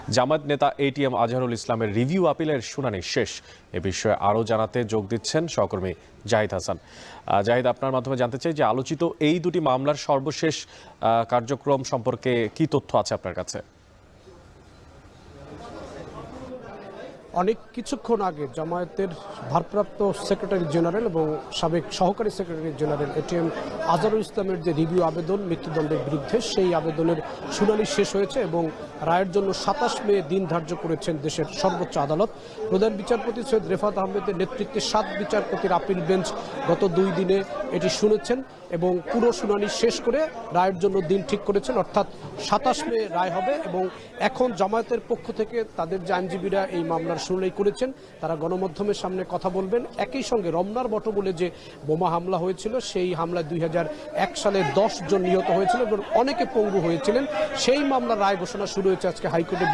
জামায়াত নেতা এটিএম আজহারুল ইসলামের রিভিউ আপিলের শুনানি শেষ। এ বিষয়ে আরও জানাতে যোগ দিচ্ছেন সহকর্মী জাহিদ হাসান। জাহিদ, আপনার মাধ্যমে জানতে চাই যে আলোচিত এই দুটি মামলার সর্বশেষ কার্যক্রম সম্পর্কে কি তথ্য আছে আপনার কাছে? অনেক কিছুক্ষণ আগে জামায়াতের ভারপ্রাপ্ত সেক্রেটারি জেনারেল এবং সাবেক সহকারী সেক্রেটারি জেনারেল এটিএম আজহারুল ইসলামের যে রিভিউ আবেদন মৃত্যুদণ্ডের বিরুদ্ধে, সেই আবেদনের শুনানি শেষ হয়েছে এবং রায়ের জন্য 27 মে দিন ধার্য করেছেন দেশের সর্বোচ্চ আদালত। প্রধান বিচারপতি সৈয়দ রেফাত আহমেদের নেতৃত্বে 7 বিচারপতির আপিল বেঞ্চ গত 2 দিনে এটি শুনেছেন এবং পুরো শুনানি শেষ করে রায়ের জন্য দিন ঠিক করেছেন, অর্থাৎ 27 মে রায় হবে। এবং এখন জামায়াতের পক্ষ থেকে তাদের যে আইনজীবীরা এই মামলার শুনানি করেছেন তারা গণমাধ্যমের সামনে কথা বলবেন। একই সঙ্গে রমনার বটমূলে যে বোমা হামলা হয়েছিল, সেই হামলায় 2001 সালে 10 জন নিহত হয়েছিল এবং অনেকে পঙ্গু হয়েছিলেন, সেই মামলার রায় ঘোষণা শুরু হয়েছে আজকে হাইকোর্টে।